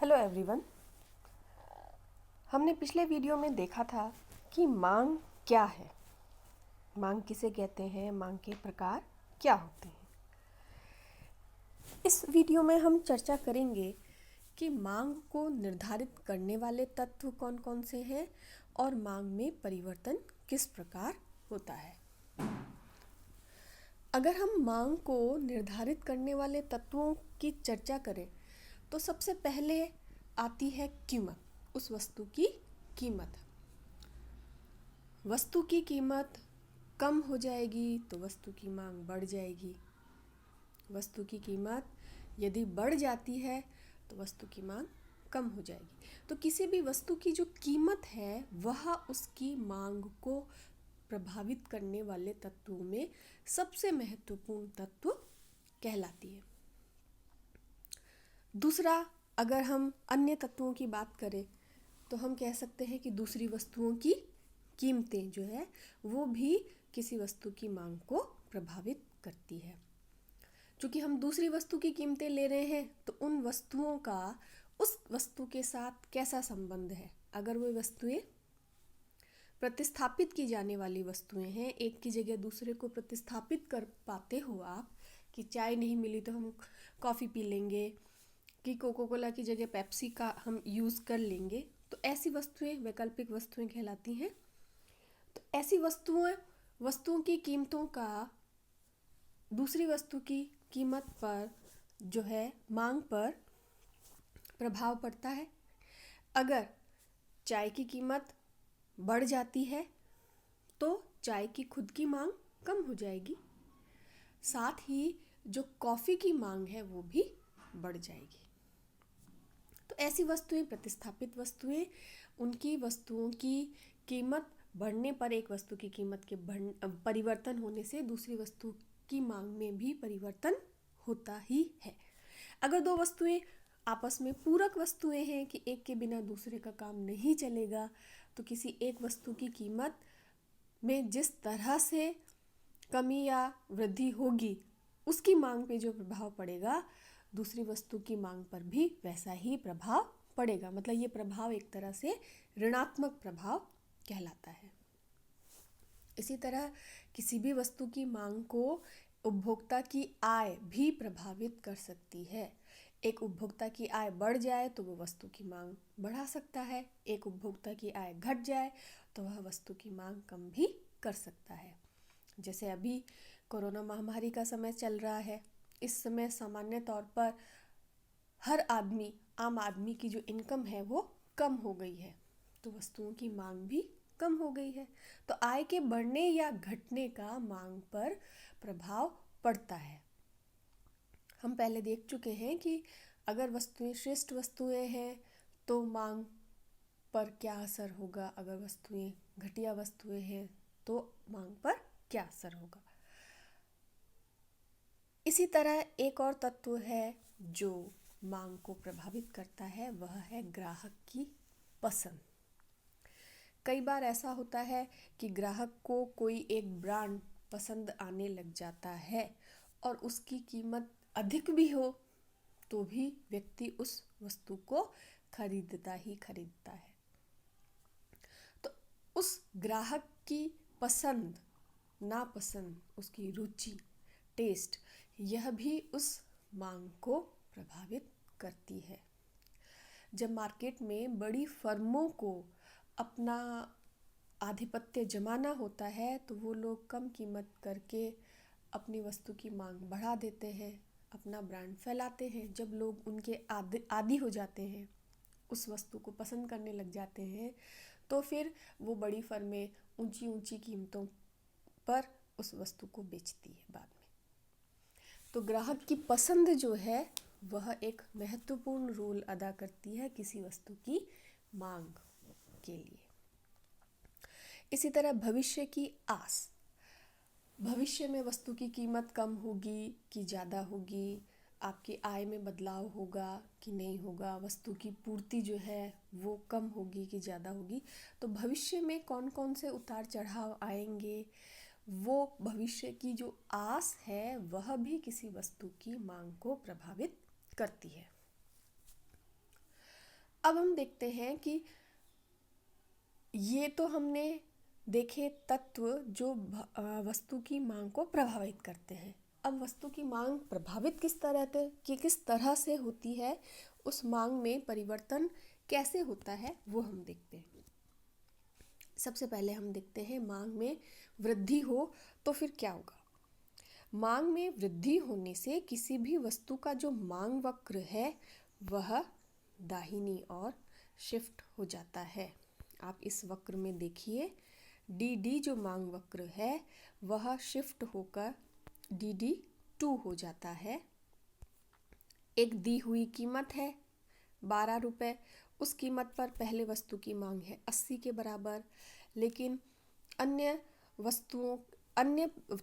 Hello everyone. हमने पिछले video में देखा था कि मांग क्या है, मांग किसे कहते हैं, मांग के प्रकार क्या होते हैं। इस वीडियो में हम चर्चा करेंगे कि मांग को निर्धारित करने वाले तत्व कौन कौन से हैं और मांग में परिवर्तन किस प्रकार होता है। अगर हम मांग को निर्धारित करने वाले तत्वों की चर्चा करें तो सबसे पहले आती है कीमत, उस वस्तु की कीमत। वस्तु की कीमत कम हो जाएगी तो वस्तु की मांग बढ़ जाएगी। वस्तु की कीमत यदि बढ़ जाती है तो वस्तु की मांग कम हो जाएगी। तो किसी भी वस्तु की जो कीमत है वह उसकी मांग को प्रभावित करने वाले तत्वों में सबसे महत्वपूर्ण तत्व कहलाती है। दूसरा, अगर हम अन्य तत्वों की बात करें तो हम कह सकते हैं कि दूसरी वस्तुओं की कीमतें जो है वो भी किसी वस्तु की मांग को प्रभावित करती है। क्योंकि हम दूसरी वस्तु की कीमतें ले रहे हैं तो उन वस्तुओं का उस वस्तु के साथ कैसा संबंध है। अगर वो वस्तुएं प्रतिस्थापित की जाने वाली वस्तुएं हैं, एक की जगह दूसरे को प्रतिस्थापित कर पाते हो आप, कि चाय नहीं मिली तो हम कॉफ़ी पी लेंगे, कि कोको कोला की जगह पेप्सी का हम यूज़ कर लेंगे, तो ऐसी वस्तुएं वैकल्पिक वस्तुएं कहलाती हैं। तो ऐसी वस्तुओं की कीमतों का दूसरी वस्तु की कीमत पर जो है मांग पर प्रभाव पड़ता है। अगर चाय की कीमत बढ़ जाती है तो चाय की खुद की मांग कम हो जाएगी, साथ ही जो कॉफ़ी की मांग है वो भी बढ़ जाएगी। तो ऐसी वस्तुएं प्रतिस्थापित वस्तुएं, उनकी वस्तुओं की कीमत बढ़ने पर एक वस्तु की कीमत के परिवर्तन होने से दूसरी वस्तु की मांग में भी परिवर्तन होता ही है। अगर दो वस्तुएं आपस में पूरक वस्तुएं हैं कि एक के बिना दूसरे का काम नहीं चलेगा, तो किसी एक वस्तु की कीमत में जिस तरह से कमी या वृद्धि होगी उसकी मांग पे जो प्रभाव पड़ेगा दूसरी वस्तु की मांग पर भी वैसा ही प्रभाव पड़ेगा। मतलब ये प्रभाव एक तरह से ऋणात्मक प्रभाव कहलाता है। इसी तरह किसी भी वस्तु की मांग को उपभोक्ता की आय भी प्रभावित कर सकती है। एक उपभोक्ता की आय बढ़ जाए तो वह वस्तु की मांग बढ़ा सकता है, एक उपभोक्ता की आय घट जाए तो वह वस्तु की मांग कम भी कर सकता है। जैसे अभी कोरोना महामारी का समय चल रहा है, इस समय सामान्य तौर पर हर आदमी, आम आदमी की जो इनकम है वो कम हो गई है, तो वस्तुओं की मांग भी कम हो गई है। तो आय के बढ़ने या घटने का मांग पर प्रभाव पड़ता है। हम पहले देख चुके हैं कि अगर वस्तुएं श्रेष्ठ वस्तुएं हैं तो मांग पर क्या असर होगा, अगर वस्तुएं घटिया वस्तुएं हैं तो मांग पर क्या असर होगा। इसी तरह एक और तत्व है जो मांग को प्रभावित करता है, वह है ग्राहक की पसंद। कई बार ऐसा होता है कि ग्राहक को कोई एक ब्रांड पसंद आने लग जाता है और उसकी कीमत अधिक भी हो तो भी व्यक्ति उस वस्तु को खरीदता ही खरीदता है। तो उस ग्राहक की पसंद, नापसंद, उसकी रुचि, टेस्ट, यह भी उस मांग को प्रभावित करती है। जब मार्केट में बड़ी फर्मों को अपना आधिपत्य जमाना होता है तो वो लोग कम कीमत करके अपनी वस्तु की मांग बढ़ा देते हैं, अपना ब्रांड फैलाते हैं। जब लोग उनके आदी हो जाते हैं, उस वस्तु को पसंद करने लग जाते हैं, तो फिर वो बड़ी फर्में ऊंची ऊंची कीमतों पर उस वस्तु को बेचती है बाद में। तो ग्राहक की पसंद जो है वह एक महत्वपूर्ण रोल अदा करती है किसी वस्तु की मांग के लिए। इसी तरह भविष्य की आस, भविष्य में वस्तु की कीमत कम होगी कि ज़्यादा होगी, आपकी आय में बदलाव होगा कि नहीं होगा, वस्तु की पूर्ति जो है वो कम होगी कि ज़्यादा होगी, तो भविष्य में कौन कौन से उतार चढ़ाव आएंगे, वो भविष्य की जो आस है वह भी किसी वस्तु की मांग को प्रभावित करती है। अब हम देखते हैं कि ये तो हमने देखे तत्व जो वस्तु की मांग को प्रभावित करते हैं। अब वस्तु की मांग प्रभावित किस तरह से होती है, उस मांग में परिवर्तन कैसे होता है वो हम देखते हैं। सबसे पहले हम देखते हैं मांग में वृद्धि हो तो फिर क्या होगा। मांग में वृद्धि होने से किसी भी वस्तु का जो मांग वक्र है वह दाहिनी ओर शिफ्ट हो जाता है। आप इस वक्र में देखिए, डी जो मांग वक्र है वह शिफ्ट होकर DD2 हो जाता है। एक दी हुई कीमत है 12 रुपये, उस कीमत पर पहले वस्तु की मांग है 80 के बराबर, लेकिन अन्य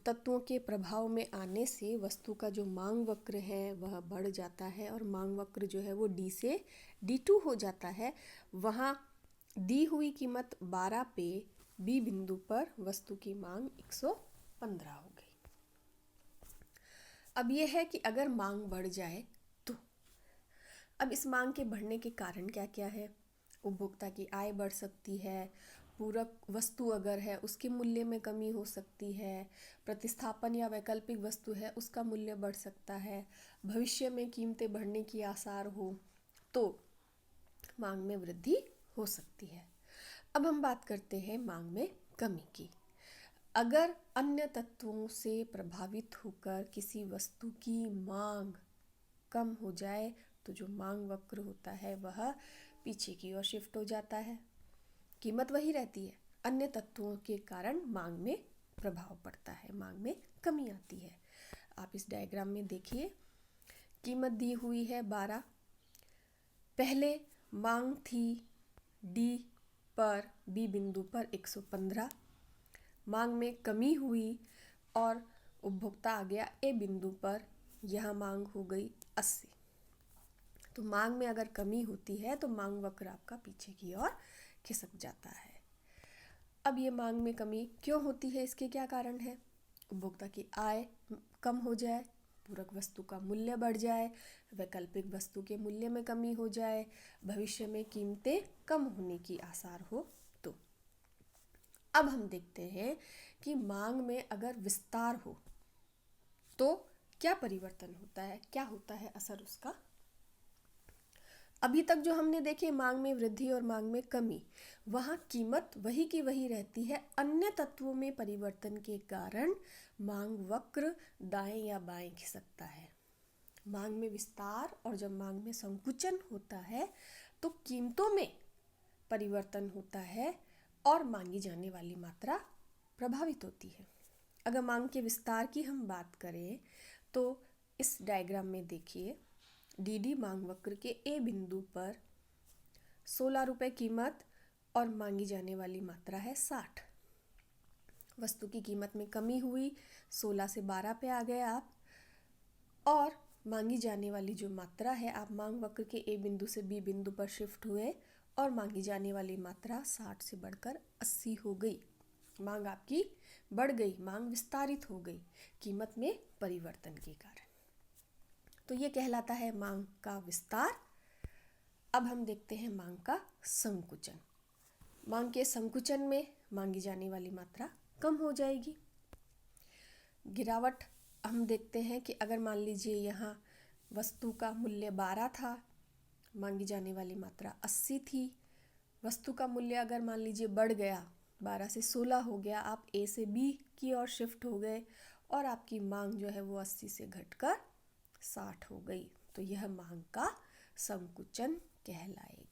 तत्वों के प्रभाव में आने से वस्तु का जो मांग वक्र है वह बढ़ जाता है और मांग वक्र जो है वो D से D2 हो जाता है। वहाँ दी हुई कीमत 12 पे B बिंदु पर वस्तु की मांग 115 हो गई। अब यह है कि अगर मांग बढ़ जाए तो अब इस मांग के बढ़ने के कारण क्या क्या है। उपभोक्ता की आय बढ़ सकती है, पूरक वस्तु अगर है उसके मूल्य में कमी हो सकती है, प्रतिस्थापन या वैकल्पिक वस्तु है उसका मूल्य बढ़ सकता है, भविष्य में कीमतें बढ़ने की आसार हो तो मांग में वृद्धि हो सकती है। अब हम बात करते हैं मांग में कमी की। अगर अन्य तत्वों से प्रभावित होकर किसी वस्तु की मांग कम हो जाए तो जो मांग वक्र होता है वह पीछे की ओर शिफ्ट हो जाता है। कीमत वही रहती है, अन्य तत्वों के कारण मांग में प्रभाव पड़ता है, मांग में कमी आती है। आप इस डायग्राम में देखिए, कीमत दी हुई है 12, पहले मांग थी D पर B बिंदु पर 115, मांग में कमी हुई और उपभोक्ता आ गया A बिंदु पर, यह मांग हो गई 80। तो मांग में अगर कमी होती है तो मांग वक्र आपका पीछे की ओर खिसक जाता है। अब ये मांग में कमी क्यों होती है, इसके क्या कारण है। उपभोक्ता की आय कम हो जाए, पूरक वस्तु का मूल्य बढ़ जाए, वैकल्पिक वस्तु के मूल्य में कमी हो जाए, भविष्य में कीमतें कम होने की आसार हो तो। अब हम देखते हैं कि मांग में अगर विस्तार हो तो क्या परिवर्तन होता है, क्या होता है असर उसका। अभी तक जो हमने देखे मांग में वृद्धि और मांग में कमी, वहाँ कीमत वही की वही रहती है, अन्य तत्वों में परिवर्तन के कारण मांग वक्र दाएं या बाएं खिसकता है। मांग में विस्तार और जब मांग में संकुचन होता है तो कीमतों में परिवर्तन होता है और मांगी जाने वाली मात्रा प्रभावित होती है। अगर मांग के विस्तार की हम बात करें तो इस डायग्राम में देखिए, DD मांग वक्र के A बिंदु पर 16 रुपये कीमत और मांगी जाने वाली मात्रा है 60। वस्तु की कीमत में कमी हुई, 16 से 12 पे आ गए आप, और मांगी जाने वाली जो मात्रा है, आप मांग वक्र के A बिंदु से B बिंदु पर शिफ्ट हुए और मांगी जाने वाली मात्रा 60 से बढ़कर 80 हो गई। मांग आपकी बढ़ गई, मांग विस्तारित हो गई कीमत में परिवर्तन के कारण। तो ये कहलाता है मांग का विस्तार। अब हम देखते हैं मांग का संकुचन। मांग के संकुचन में मांगी जाने वाली मात्रा कम हो जाएगी। गिरावट हम देखते हैं कि अगर मान लीजिए यहाँ वस्तु का मूल्य 12 था, मांगी जाने वाली मात्रा 80 थी, वस्तु का मूल्य अगर मान लीजिए बढ़ गया, 12 से 16 हो गया, आप A से B की ओर शिफ्ट हो गए और आपकी मांग जो है वो 80 से घटकर 60 हो गई, तो यह मांग का संकुचन कहलाएगी।